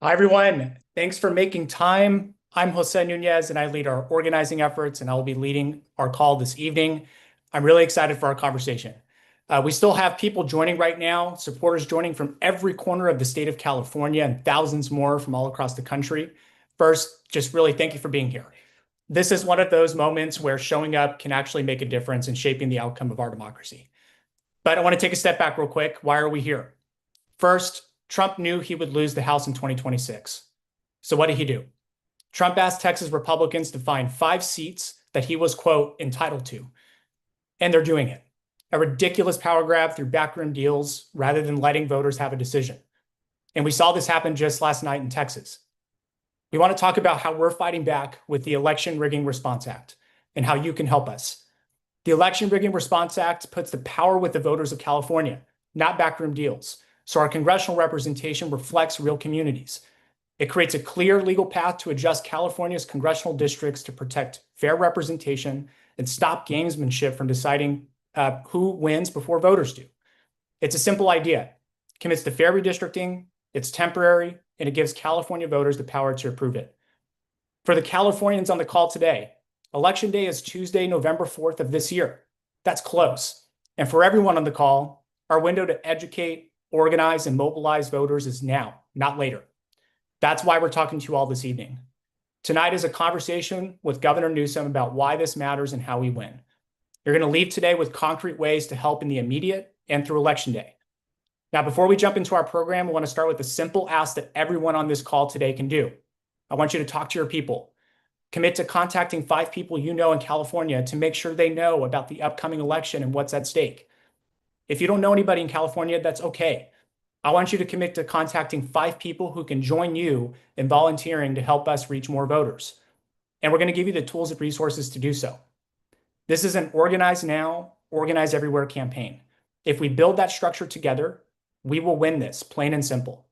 Hi, everyone. Thanks for making time. I'm Jose Nunez, and I lead our organizing efforts, and I will be leading our call this evening. I'm really excited for our conversation. We still have people joining right now, supporters joining from every corner of the state of California and thousands more from all across the country. First, just really thank you for being here. This is one of those moments where showing up can actually make a difference in shaping the outcome of our democracy. But I want to take a step back real quick. Why are we here? First, Trump knew he would lose the House in 2026. So what did he do? Trump asked Texas Republicans to find 5 seats that he was, quote, entitled to. And they're doing it. A ridiculous power grab through backroom deals rather than letting voters have a decision. And we saw this happen just last night in Texas. We want to talk about how we're fighting back with the Election Rigging Response Act and how you can help us. The Election Rigging Response Act puts the power with the voters of California, not backroom deals. So our congressional representation reflects real communities. It creates a clear legal path to adjust California's congressional districts to protect fair representation and stop gamesmanship from deciding who wins before voters do. It's a simple idea. It commits to fair redistricting, it's temporary, and it gives California voters the power to approve it. For the Californians on the call today, Election Day is Tuesday, November 4th of this year. That's close. And for everyone on the call, our window to educate, organize, and mobilize voters is now, not later. That's why we're talking to you all this evening. Tonight is a conversation with Governor Newsom about why this matters and how we win. You're going to leave today with concrete ways to help in the immediate and through Election Day. Now, before we jump into our program, I want to start with a simple ask that everyone on this call today can do. I want you to talk to your people. Commit to contacting 5 people you know in California to make sure they know about the upcoming election and what's at stake. If you don't know anybody in California, that's okay. I want you to commit to contacting 5 people who can join you in volunteering to help us reach more voters. And we're going to give you the tools and resources to do so. This is an organize now, organize everywhere campaign. If we build that structure together, we will win this, plain and simple.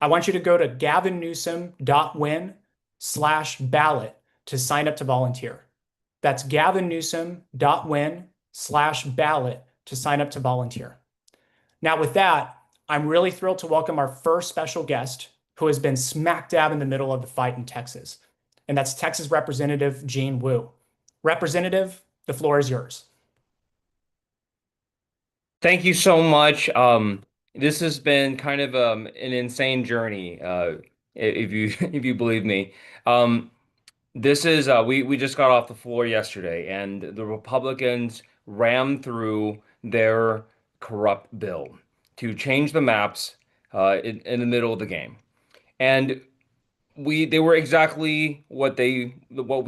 I want you to go to gavinnewsom.win/ballot to sign up to volunteer. That's gavinnewsom.win/ballot to sign up to volunteer. Now, with that, I'm really thrilled to welcome our first special guest who has been smack dab in the middle of the fight in Texas. And that's Texas Representative Jean Wu. Representative, the floor is yours. Thank you so much. This has been kind of an insane journey, if you if you believe me. Um, this is we just got off the floor yesterday, and the Republicans rammed through their corrupt bill to change the maps in the middle of the game, and they were exactly what we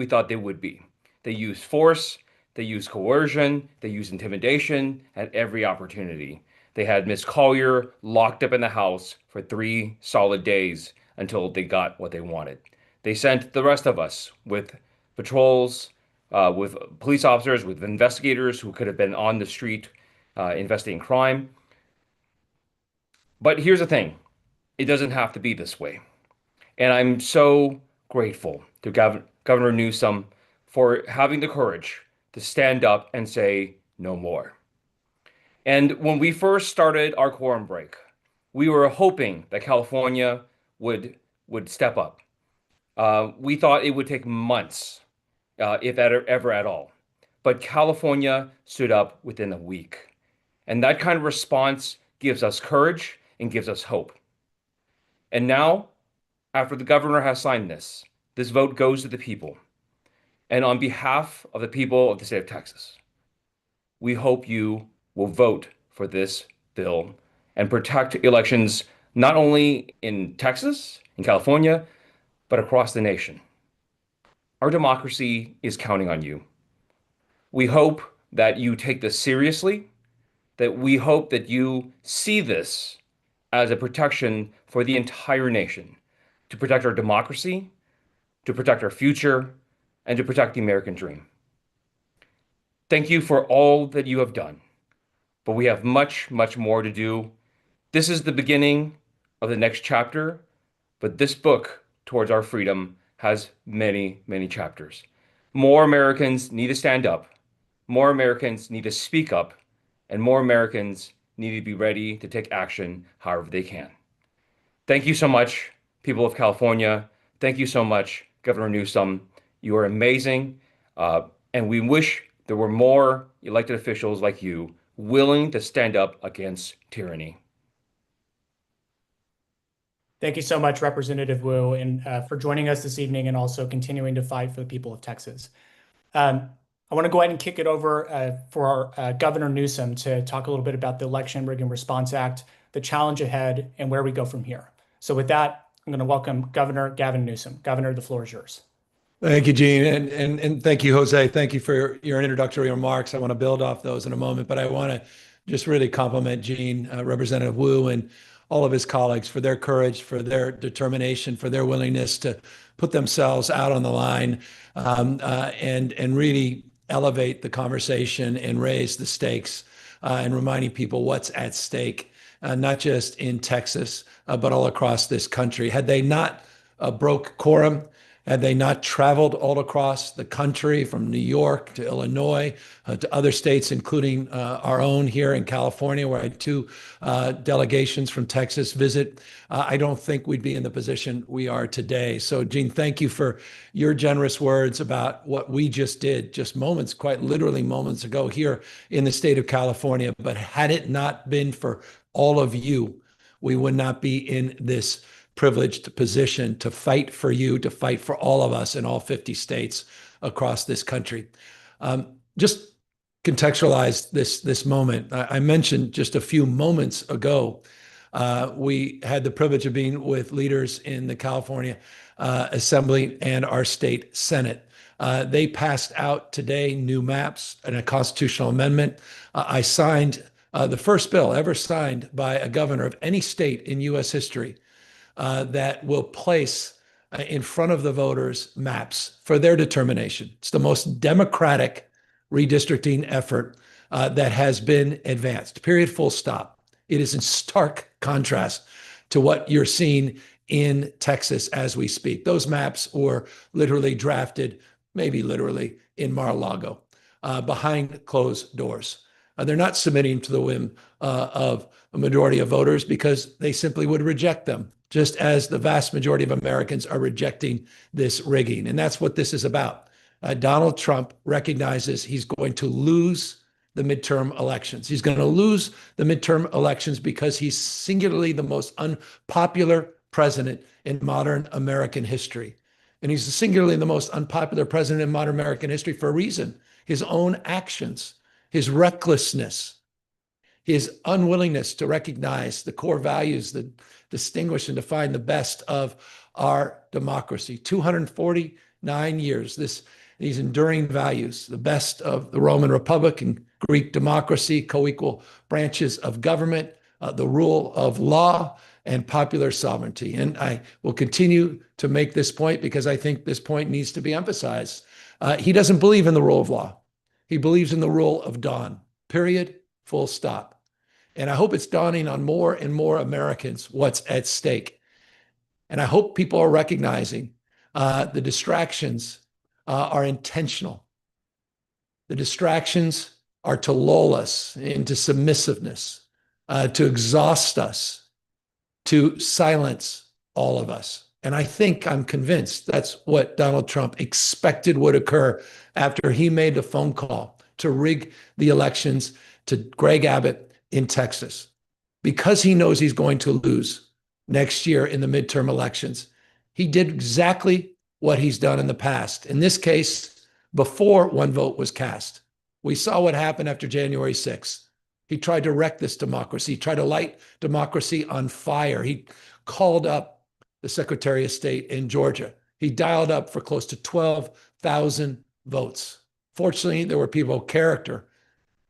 thought they would be. They used force, they used coercion, they used intimidation at every opportunity. They had Miss Collier locked up in the house for 3 solid days until they got what they wanted. They sent the rest of us with patrols, with police officers, with investigators who could have been on the street investigating crime. But here's the thing, it doesn't have to be this way. And I'm so grateful to Governor Newsom for having the courage to stand up and say no more. And when we first started our quorum break, we were hoping that California would step up. We thought it would take months, if ever at all. But California stood up within a week. And that kind of response gives us courage and gives us hope. And now, after the governor has signed this vote goes to the people. And on behalf of the people of the state of Texas, we hope you will vote for this bill and protect elections not only in Texas, in California, but across the nation. Our democracy is counting on you. We hope that you take this seriously, that we hope that you see this as a protection for the entire nation, to protect our democracy, to protect our future, and to protect the American dream. Thank you for all that you have done, but we have much, much more to do. This is the beginning of the next chapter, but this book, Towards Our Freedom, has many, many chapters. More Americans need to stand up, more Americans need to speak up, and more Americans need to be ready to take action however they can. Thank you so much. people of California, thank you so much, Governor Newsom. You are amazing. And we wish there were more elected officials like you willing to stand up against tyranny. Thank you so much, Representative Wu, and for joining us this evening and also continuing to fight for the people of Texas. I want to go ahead and kick it over for Governor Newsom to talk a little bit about the Election Rigging Response Act, the challenge ahead, and where we go from here. So with that, I'm going to welcome Governor Gavin Newsom. Governor, the floor is yours. Thank you, Gene, and thank you, Jose. Thank you for your introductory remarks. I want to build off those in a moment, but I want to just really compliment Gene, Representative Wu, and all of his colleagues for their courage, for their determination, for their willingness to put themselves out on the line, and really elevate the conversation and raise the stakes, and reminding people what's at stake, not just in Texas, but all across this country. Had they not broke quorum, had they not traveled all across the country from New York to Illinois to other states, including our own here in California, where I had two delegations from Texas visit, I don't think we'd be in the position we are today. So, Gene, thank you for your generous words about what we just did, just moments, quite literally moments ago here in the state of California. But had it not been for all of you, we would not be in this privileged position to fight for you, to fight for all of us in all 50 states across this country. Just contextualize this moment. I mentioned just a few moments ago, we had the privilege of being with leaders in the California Assembly and our state Senate. They passed out today new maps and a constitutional amendment. I signed the first bill ever signed by a governor of any state in U.S. history that will place in front of the voters maps for their determination. It's the most democratic redistricting effort that has been advanced, period, full stop. It is in stark contrast to what you're seeing in Texas as we speak. Those maps were literally drafted, maybe literally, in Mar-a-Lago, behind closed doors. They're not submitting to the whim of a majority of voters because they simply would reject them, just as the vast majority of Americans are rejecting this rigging. And that's what this is about. Donald Trump recognizes he's going to lose the midterm elections. He's going to lose the midterm elections because he's singularly the most unpopular president in modern American history. And he's singularly the most unpopular president in modern American history for a reason. His own actions, his recklessness, his unwillingness to recognize the core values that distinguish and define the best of our democracy. 249 years, these enduring values, the best of the Roman Republic and Greek democracy, co-equal branches of government, the rule of law, and popular sovereignty. And I will continue to make this point because I think this point needs to be emphasized. He doesn't believe in the rule of law. He believes in the rule of dawn, period, full stop. And I hope it's dawning on more and more Americans what's at stake. And I hope people are recognizing the distractions are intentional. The distractions are to lull us into submissiveness, to exhaust us, to silence all of us. And I'm convinced that's what Donald Trump expected would occur after he made the phone call to rig the elections to Greg Abbott in Texas, because he knows he's going to lose next year in the midterm elections. He did exactly what he's done in the past. In this case, before one vote was cast. We saw what happened after January 6th. He tried to wreck this democracy. He tried to light democracy on fire. He called up the Secretary of State in Georgia. He dialed up for close to 12,000 votes. Fortunately, there were people of character.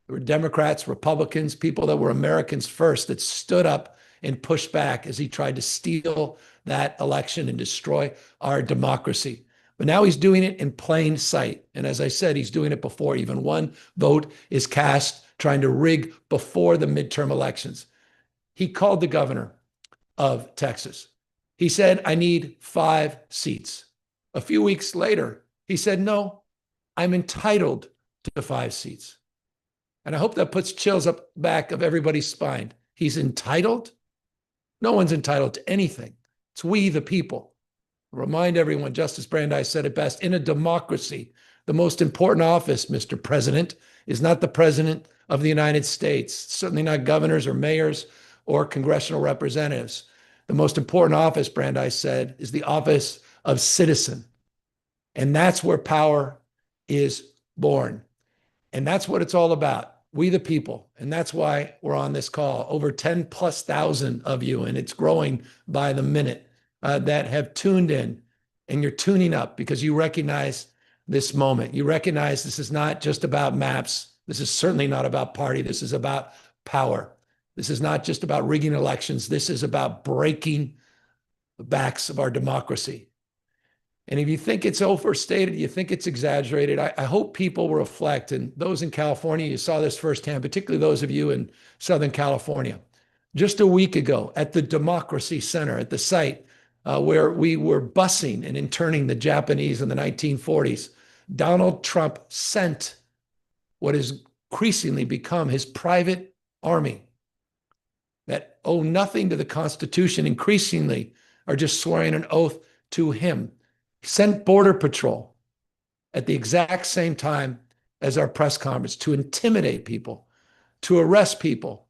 There were Democrats, Republicans, people that were Americans first that stood up and pushed back as he tried to steal that election and destroy our democracy. But now he's doing it in plain sight. And as I said, he's doing it before even one vote is cast, trying to rig before the midterm elections. He called the governor of Texas. He said, I need 5 seats. A few weeks later, he said, no, I'm entitled to 5 seats. And I hope that puts chills up the back of everybody's spine. He's entitled? No one's entitled to anything. It's we the people. Remind everyone, Justice Brandeis said it best, in a democracy, the most important office, Mr. President, is not the President of the United States, certainly not governors or mayors or congressional representatives. The most important office, Brandeis said, is the office of citizen. And that's where power is born. And that's what it's all about. We the people. And that's why we're on this call. Over 10,000+ of you, and it's growing by the minute, that have tuned in. And you're tuning up because you recognize this moment. You recognize this is not just about maps. This is certainly not about party. This is about power. This is not just about rigging elections. This is about breaking the backs of our democracy. And if you think it's overstated, you think it's exaggerated, I hope people will reflect. And those in California, you saw this firsthand, particularly those of you in Southern California. Just a week ago at the Democracy Center, at the site where we were busing and interning the Japanese in the 1940s, Donald Trump sent what has increasingly become his private army that owe nothing to the Constitution, increasingly are just swearing an oath to him. He sent Border Patrol at the exact same time as our press conference to intimidate people, to arrest people.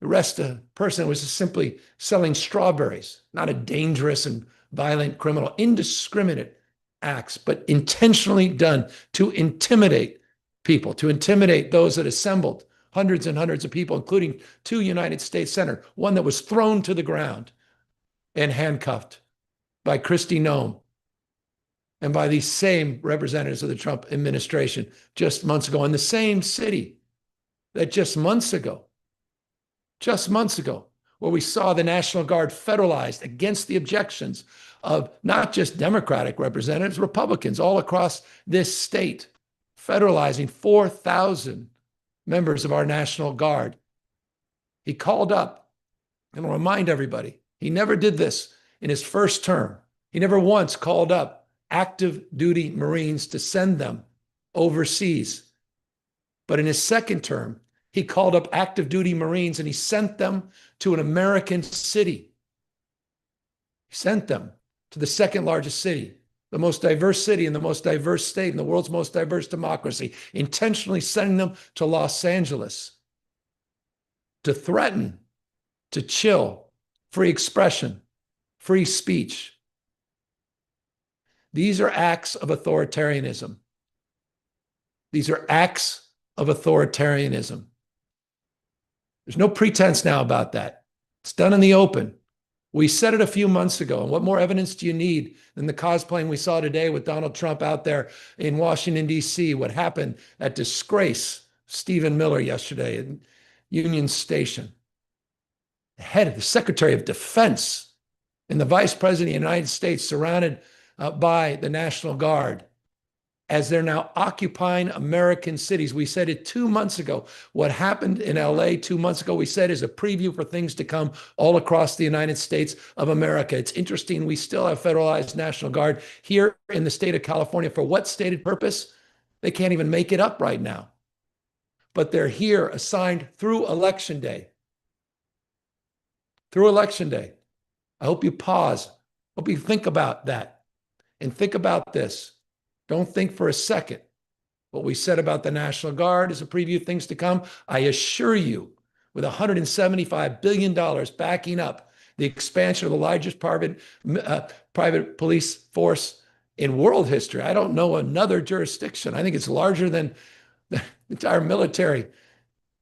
Arrest a person who was simply selling strawberries, not a dangerous and violent criminal, indiscriminate acts, but intentionally done to intimidate people, to intimidate those that assembled, hundreds and hundreds of people, including 2 United States senators, one that was thrown to the ground and handcuffed by Kristi Noem and by these same representatives of the Trump administration just months ago, in the same city that just months ago, where we saw the National Guard federalized against the objections of not just Democratic representatives, Republicans all across this state, federalizing 4,000 members of our National Guard. He called up, and I'll remind everybody, he never did this in his first term. He never once called up active duty Marines to send them overseas. But in his second term, he called up active duty Marines and he sent them to an American city. He sent them to the second largest city, the most diverse city in the most diverse state in the world's most diverse democracy, intentionally sending them to Los Angeles to threaten, to chill free expression, free speech. These are acts of authoritarianism. These are acts of authoritarianism. There's no pretense now about that. It's done in the open. We said it a few months ago. And what more evidence do you need than the cosplaying we saw today with Donald Trump out there in Washington, D.C., what happened at disgrace Stephen Miller yesterday in Union Station? The head of the Secretary of Defense and the Vice President of the United States surrounded by the National Guard as they're now occupying American cities. We said it 2 months ago. What happened in LA 2 months ago, we said, is a preview for things to come all across the United States of America. It's interesting, we still have federalized National Guard here in the state of California. For what stated purpose? They can't even make it up right now. But they're here assigned through Election Day. Through Election Day. I hope you pause. Hope you think about that. And think about this. Don't think for a second what we said about the National Guard is a preview of things to come. I assure you, with $175 billion backing up the expansion of the largest private police force in world history, I don't know another jurisdiction. I think it's larger than the entire military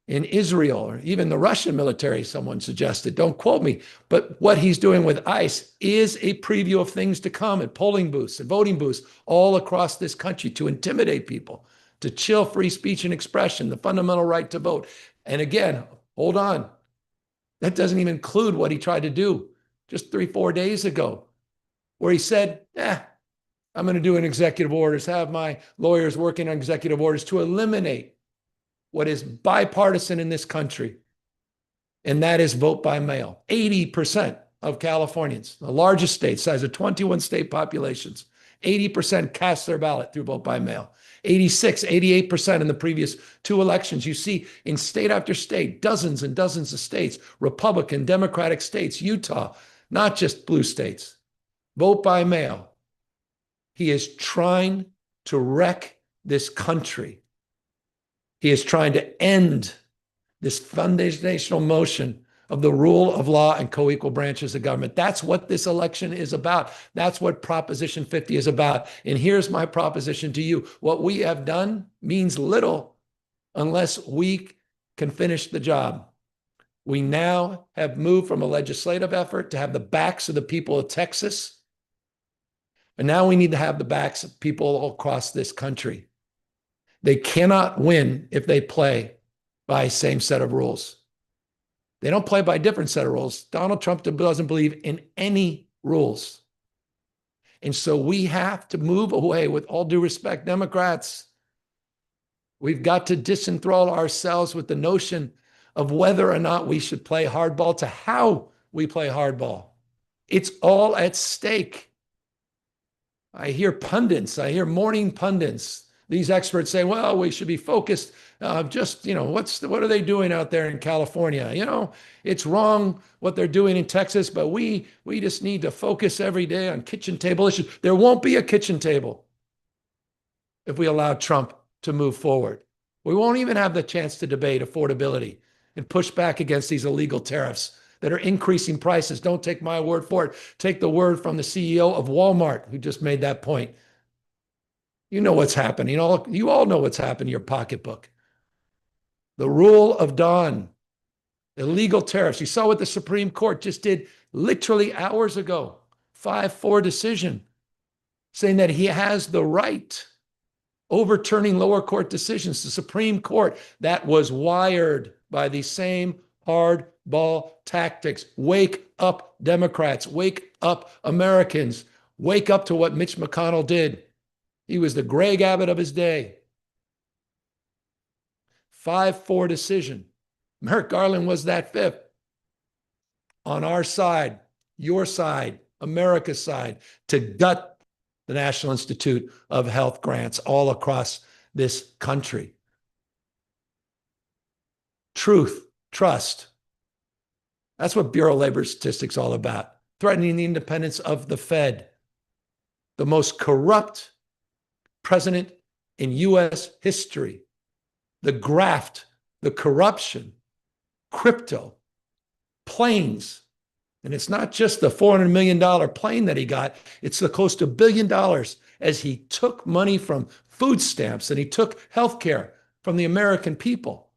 in Israel, or even the Russian military, someone suggested. Don't quote me. But what he's doing with ICE is a preview of things to come at polling booths and voting booths all across this country to intimidate people, to chill free speech and expression, the fundamental right to vote. And again, hold on. That doesn't even include what he tried to do just 3-4 days ago, where he said, I'm going to do an executive orders, have my lawyers working on executive orders to eliminate what is bipartisan in this country, and that is vote by mail. 80% of Californians, the largest state, size of 21 state populations, 80% cast their ballot through vote by mail. 86, 88% in the previous 2 elections. You see in state after state, dozens and dozens of states, Republican, Democratic states, Utah, not just blue states. Vote by mail. He is trying to wreck this country. He is trying to end this foundational motion of the rule of law and co-equal branches of government. That's what this election is about. That's what Proposition 50 is about. And here's my proposition to you. What we have done means little unless we can finish the job. We now have moved from a legislative effort to have the backs of the people of Texas. And now we need to have the backs of people all across this country. They cannot win if they play by same set of rules. They don't play by a different set of rules. Donald Trump doesn't believe in any rules. And so we have to move away, with all due respect, Democrats. We've got to disenthrall ourselves with the notion of whether or not we should play hardball to how we play hardball. It's all at stake. I hear pundits, I hear morning pundits, these experts say, well, we should be focused just, what are they doing out there in California? It's wrong what they're doing in Texas, but we just need to focus every day on kitchen table issues. There won't be a kitchen table if we allow Trump to move forward. We won't even have the chance to debate affordability and push back against these illegal tariffs that are increasing prices. Don't take my word for it. Take the word from the CEO of Walmart, who just made that point. You know what's happening. You all know what's happened in your pocketbook. The rule of dawn, illegal tariffs. You saw what the Supreme Court just did literally hours ago, 5-4 decision, saying that he has the right, overturning lower court decisions. The Supreme Court that was wired by the same hardball tactics. Wake up, Democrats. Wake up, Americans. Wake up to what Mitch McConnell did. He was the Greg Abbott of his day. 5-4 decision. Merrick Garland was that fifth. On our side, your side, America's side, to gut the National Institute of Health grants all across this country. Truth, trust. That's what Bureau of Labor Statistics is all about. Threatening the independence of the Fed. The most corrupt president in U.S. history. The graft, the corruption, crypto, planes. And it's not just the $400 million plane that he got. It's the close to $1 billion as he took money from food stamps and he took healthcare from the American people.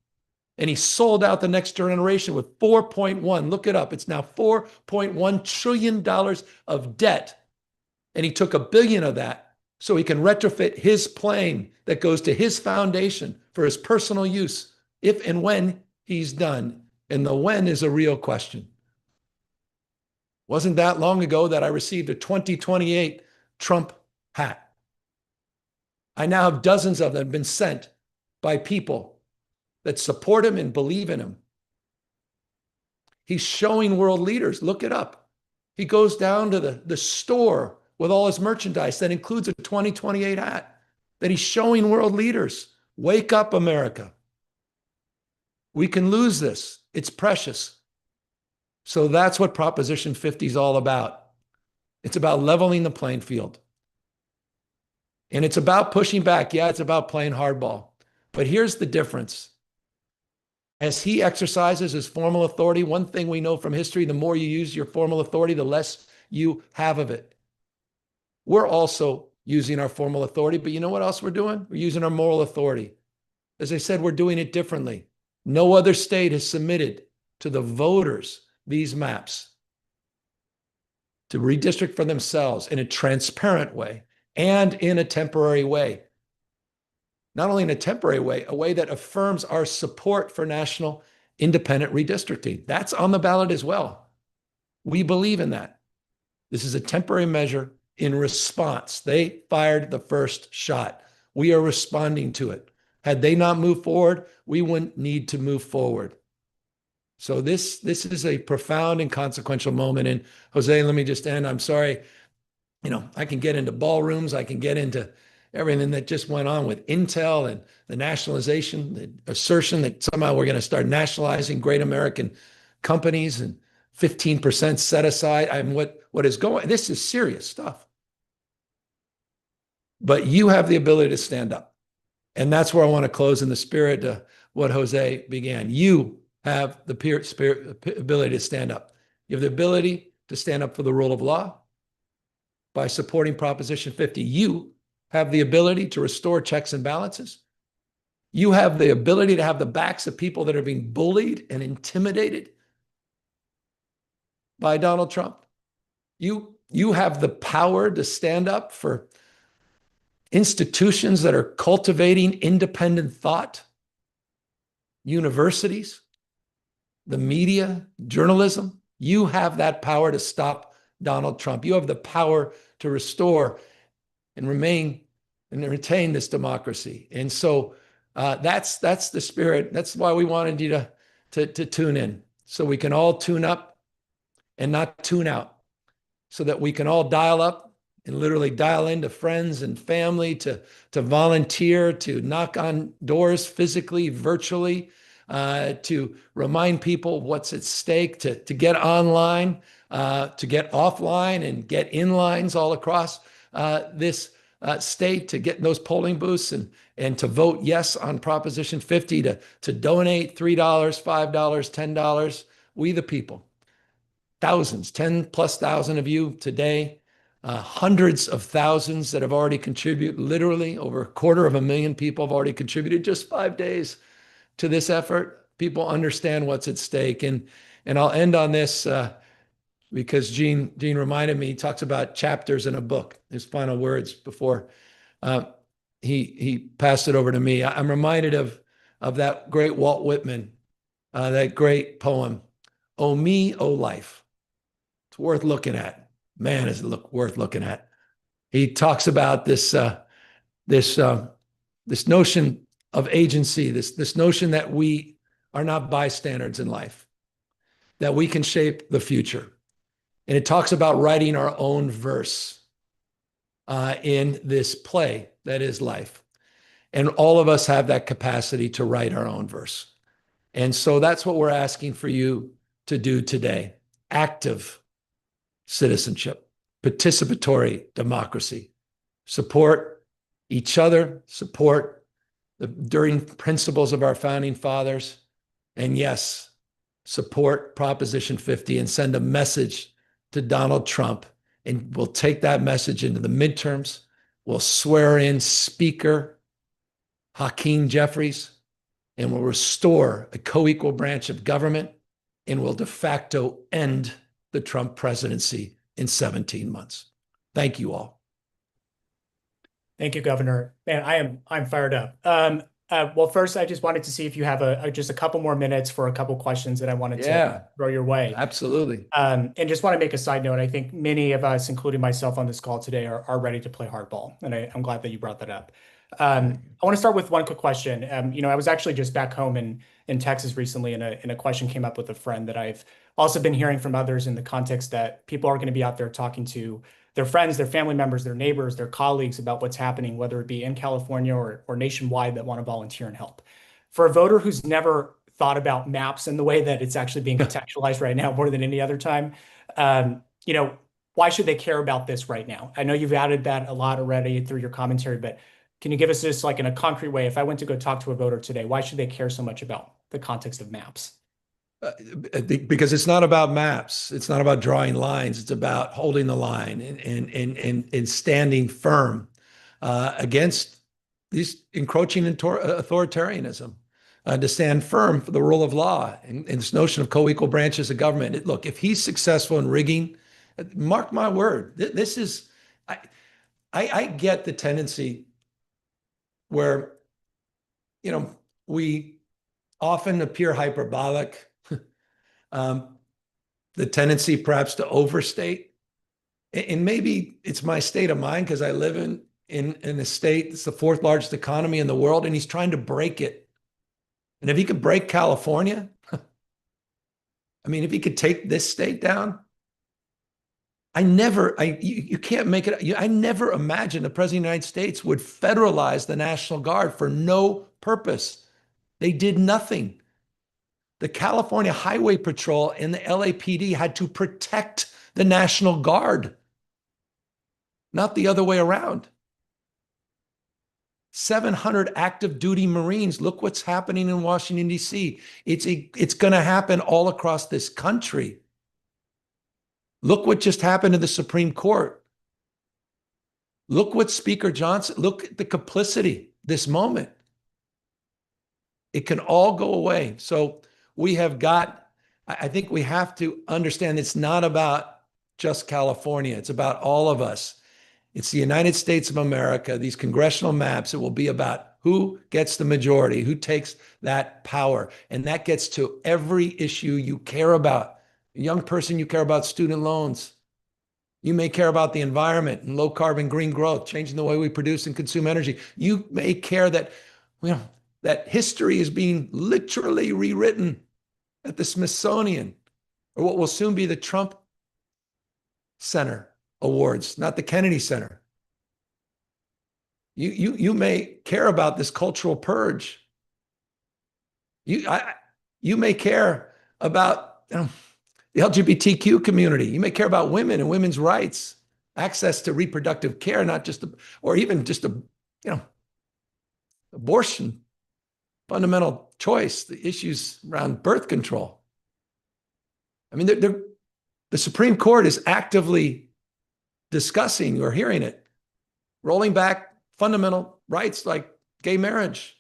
And he sold out the next generation with 4.1, look it up, it's now $4.1 trillion of debt. And he took $1 billion of that so he can retrofit his plane that goes to his foundation for his personal use, if and when he's done. And the when is a real question. Wasn't that long ago that I received a 2028 Trump hat. I now have dozens of them been sent by people that support him and believe in him. He's showing world leaders, look it up. He goes down to the store with all his merchandise that includes a 2028 hat that he's showing world leaders. Wake up, America. We can lose this. It's precious. So that's what Proposition 50 is all about. It's about leveling the playing field. And it's about pushing back. Yeah, it's about playing hardball. But here's the difference. As he exercises his formal authority, one thing we know from history, the more you use your formal authority, the less you have of it. We're also using our formal authority, but you know what else we're doing? We're using our moral authority. As I said, we're doing it differently. No other state has submitted to the voters these maps to redistrict for themselves in a transparent way and in a temporary way. Not only in a temporary way, a way that affirms our support for national independent redistricting. That's on the ballot as well. We believe in that. This is a temporary measure in response. They fired the first shot. We are responding to it. Had they not moved forward, we wouldn't need to move forward. So this is a profound and consequential moment. And Jose, let me just end. I'm sorry. I can get into ballrooms. I can get into everything that just went on with Intel and the nationalization, the assertion that somehow we're going to start nationalizing great American companies and 15% set aside. I mean, what is going, this is serious stuff. But you have the ability to stand up. And that's where I want to close in the spirit to what Jose began. You have the ability to stand up. You have the ability to stand up for the rule of law by supporting Proposition 50. You have the ability to restore checks and balances. You have the ability to have the backs of people that are being bullied and intimidated by Donald Trump. You have the power to stand up for institutions that are cultivating independent thought, universities, the media, journalism. You have that power to stop Donald Trump. You have the power to restore and remain and retain this democracy. And so that's the spirit. That's why we wanted you to tune in, so we can all tune up and not tune out, so that we can all dial up and literally dial into friends and family, to volunteer, to knock on doors physically, virtually, to remind people what's at stake, to get online, to get offline and get in lines all across this state, to get in those polling booths and to vote yes on Proposition 50, to donate $3, $5, $10. We the people. Thousands, 10,000+ of you today, hundreds of thousands that have already contributed. Literally over 250,000 people have already contributed just 5 days to this effort. People understand what's at stake. And I'll end on this because Gene reminded me, he talks about chapters in a book, his final words before he passed it over to me. I'm reminded of that great Walt Whitman, that great poem, "Oh Me, Oh Life." It's worth looking at. Man, is it worth looking at. He talks about this notion of agency, this notion that we are not bystanders in life, that we can shape the future. And it talks about writing our own verse in this play that is life. And all of us have that capacity to write our own verse. And so that's what we're asking for you to do today. Active citizenship, participatory democracy. Support each other, support the enduring principles of our founding fathers, and yes, support Proposition 50 and send a message to Donald Trump. And we'll take that message into the midterms. We'll swear in Speaker Hakeem Jeffries, and we'll restore a co-equal branch of government, and will de facto end the Trump presidency in 17 months. Thank you all. Thank you, Governor. Man, I'm fired up. Well, first, I just wanted to see if you have just a couple more minutes for a couple questions that I wanted to throw your way. Absolutely. And just want to make a side note. I think many of us, including myself on this call today, are ready to play hardball. And I'm glad that you brought that up. I want to start with one quick question. I was actually just back home in Texas recently, and a question came up with a friend that I've also been hearing from others in the context that people are going to be out there talking to their friends, their family members, their neighbors, their colleagues about what's happening, whether it be in California or nationwide, that want to volunteer and help. For a voter who's never thought about maps in the way that it's actually being contextualized right now more than any other time, why should they care about this right now? I know you've added that a lot already through your commentary, but can you give us this like in a concrete way? If I went to go talk to a voter today, why should they care so much about the context of maps? Because it's not about maps. It's not about drawing lines. It's about holding the line and standing firm against these encroaching authoritarianism, to stand firm for the rule of law and this notion of co-equal branches of government. Look, if he's successful in rigging, mark my word, this is, I get the tendency where, we often appear hyperbolic, the tendency perhaps to overstate. And maybe it's my state of mind because I live in a state that's the fourth largest economy in the world, and he's trying to break it. And if he could break California, if he could take this state down, you can't make it. I never imagined the president of the United States would federalize the National Guard for no purpose. They did nothing. The California Highway Patrol and the LAPD had to protect the National Guard, not the other way around. 700 active duty Marines. Look what's happening in Washington, D.C. It's going to happen all across this country. Look what just happened to the Supreme Court. Look what Speaker Johnson, look at the complicity this moment. It can all go away. So I think we have to understand it's not about just California. It's about all of us. It's the United States of America, these congressional maps. It will be about who gets the majority, who takes that power. And that gets to every issue you care about. A young person, you care about student loans. You may care about the environment and low carbon green growth, changing the way we produce and consume energy. You may care that, that history is being literally rewritten at the Smithsonian, or what will soon be the Trump Center Awards, not the Kennedy Center. You may care about this cultural purge. You may care about the LGBTQ community. You may care about women and women's rights, access to reproductive care, not just or even just abortion, fundamental choice, the issues around birth control. I mean, the Supreme Court is actively discussing or hearing it, rolling back fundamental rights like gay marriage.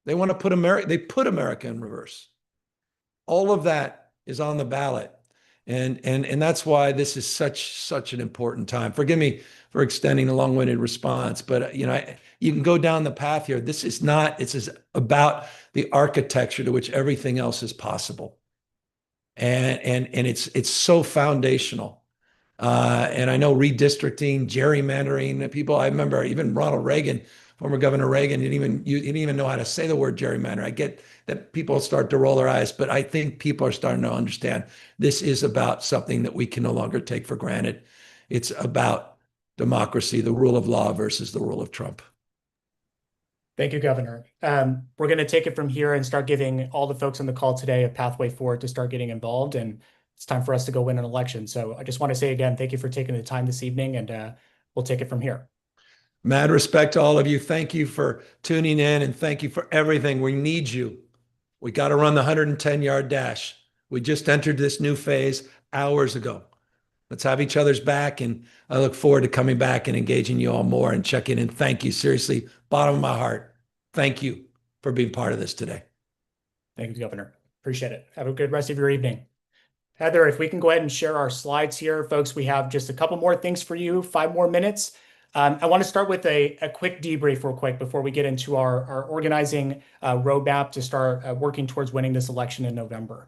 They want to put America in reverse. All of that is on the ballot. And that's why this is such an important time. Forgive me for extending a long-winded response, but you can go down the path here. This is about the architecture to which everything else is possible. And it's so foundational. And I know redistricting, gerrymandering, people, I remember even Ronald Reagan, former Governor Reagan, he didn't even know how to say the word gerrymander. I get that people start to roll their eyes, but I think people are starting to understand this is about something that we can no longer take for granted. It's about democracy, the rule of law versus the rule of Trump. Thank you, Governor. We're going to take it from here and start giving all the folks on the call today a pathway forward to start getting involved. And it's time for us to go win an election. So I just want to say again, thank you for taking the time this evening, and we'll take it from here. Mad respect to all of you. Thank you for tuning in, and thank you for everything. We need you. We got to run the 110-yard dash. We just entered this new phase hours ago. Let's have each other's back, and I look forward to coming back and engaging you all more and checking in. Thank you. Seriously, bottom of my heart. Thank you for being part of this today. Thank you, Governor. Appreciate it. Have a good rest of your evening. Heather, if we can go ahead and share our slides here, folks, we have just a couple more things for you, 5 more minutes. I want to start with a quick debrief real quick before we get into our organizing roadmap to start working towards winning this election in November.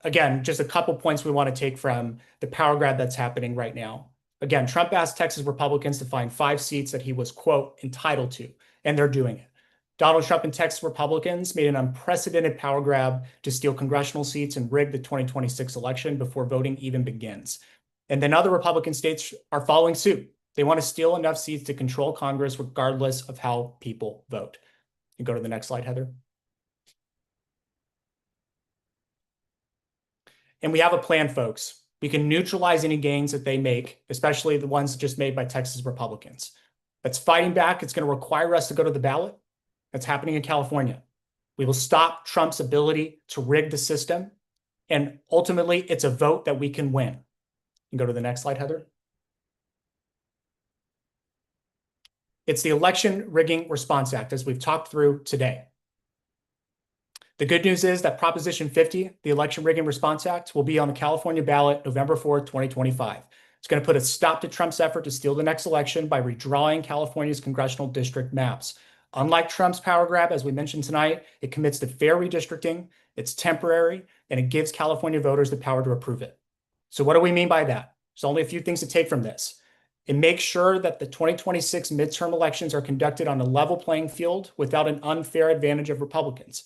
Again, just a couple points we want to take from the power grab that's happening right now. Again, Trump asked Texas Republicans to find 5 seats that he was, quote, entitled to, and they're doing it. Donald Trump and Texas Republicans made an unprecedented power grab to steal congressional seats and rig the 2026 election before voting even begins. And then other Republican states are following suit. They want to steal enough seats to control Congress regardless of how people vote. You go to the next slide, Heather. And we have a plan, folks. We can neutralize any gains that they make, especially the ones just made by Texas Republicans. That's fighting back. It's going to require us to go to the ballot. That's happening in California. We will stop Trump's ability to rig the system. And ultimately, it's a vote that we can win. You can go to the next slide, Heather. It's the Election Rigging Response Act, as we've talked through today. The good news is that Proposition 50, the Election Rigging Response Act, will be on the California ballot November 4th, 2025. It's going to put a stop to Trump's effort to steal the next election by redrawing California's congressional district maps. Unlike Trump's power grab, as we mentioned tonight, it commits to fair redistricting, it's temporary, and it gives California voters the power to approve it. So what do we mean by that? There's only a few things to take from this. It makes sure that the 2026 midterm elections are conducted on a level playing field without an unfair advantage of Republicans.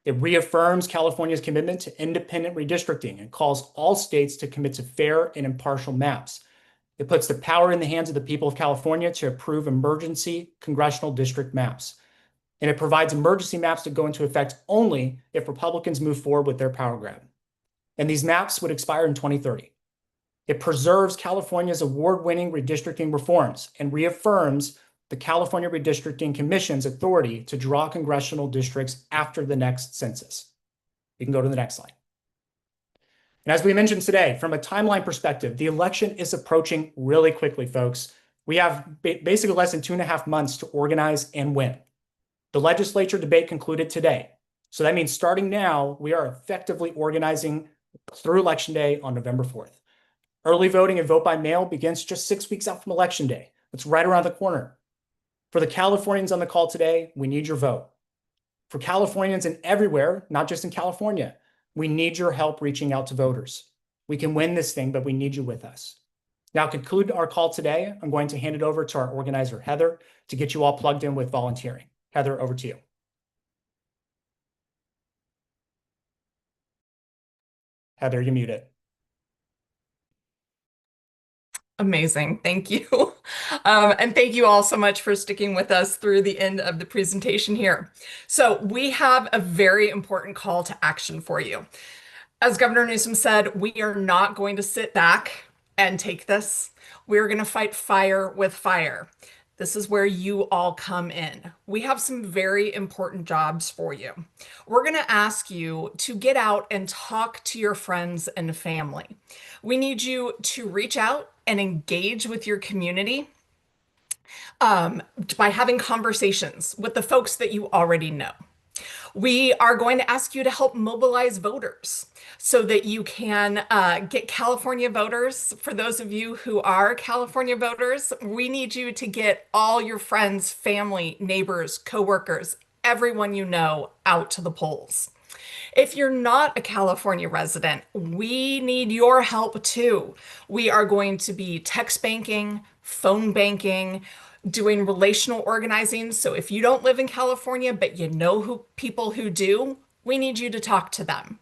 It reaffirms California's commitment to independent redistricting and calls all states to commit to fair and impartial maps. It puts the power in the hands of the people of California to approve emergency congressional district maps. And it provides emergency maps that go into effect only if Republicans move forward with their power grab. And these maps would expire in 2030. It preserves California's award-winning redistricting reforms and reaffirms the California Redistricting Commission's authority to draw congressional districts after the next census. You can go to the next slide. And as we mentioned today, from a timeline perspective, the election is approaching really quickly, folks. We have basically less than 2.5 months to organize and win. The legislature debate concluded today. So that means starting now, we are effectively organizing through Election Day on November 4th. Early voting and vote by mail begins just 6 weeks out from Election Day. It's right around the corner. For the Californians on the call today, we need your vote. For Californians and everywhere, not just in California, we need your help reaching out to voters. We can win this thing, but we need you with us. Now, to conclude our call today, I'm going to hand it over to our organizer, Heather, to get you all plugged in with volunteering. Heather, over to you. Heather, you're muted. Amazing. Thank you. And thank you all so much for sticking with us through the end of the presentation here. So we have a very important call to action for you. As Governor Newsom said, we are not going to sit back and take this. We're going to fight fire with fire. This is where you all come in. We have some very important jobs for you. We're going to ask you to get out and talk to your friends and family. We need you to reach out and engage with your community by having conversations with the folks that you already know. We are going to ask you to help mobilize voters so that you can get California voters. For those of you who are California voters, we need you to get all your friends, family, neighbors, coworkers, everyone you know out to the polls. If you're not a California resident, we need your help too. We are going to be text banking, phone banking, doing relational organizing. So if you don't live in California, but you know people who do, we need you to talk to them.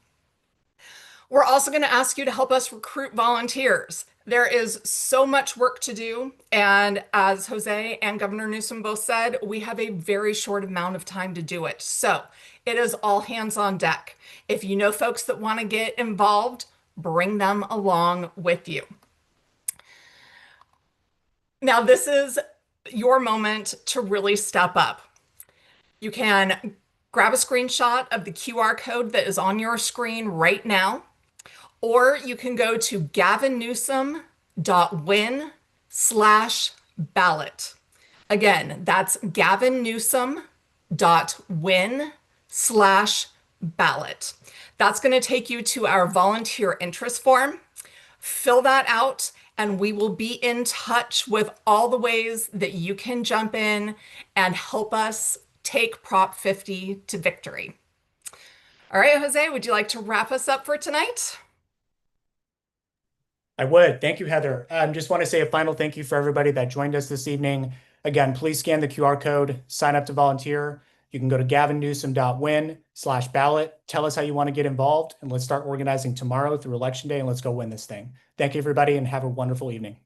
We're also going to ask you to help us recruit volunteers. There is so much work to do. And as Jose and Governor Newsom both said, we have a very short amount of time to do it. So it is all hands on deck. If you know folks that want to get involved, bring them along with you. Now, this is your moment to really step up. You can grab a screenshot of the QR code that is on your screen right now, or you can go to gavinnewsom.win/ballot. Again, that's gavinnewsom.win/ballot. That's going to take you to our volunteer interest form. Fill that out, and we will be in touch with all the ways that you can jump in and help us take Prop 50 to victory. All right, Jose, would you like to wrap us up for tonight? I would. Thank you, Heather. Just want to say a final thank you for everybody that joined us this evening. Again, please scan the QR code, sign up to volunteer. You can go to gavinnewsom.win/ballot. Tell us how you want to get involved, and let's start organizing tomorrow through Election Day, and let's go win this thing. Thank you, everybody, and have a wonderful evening.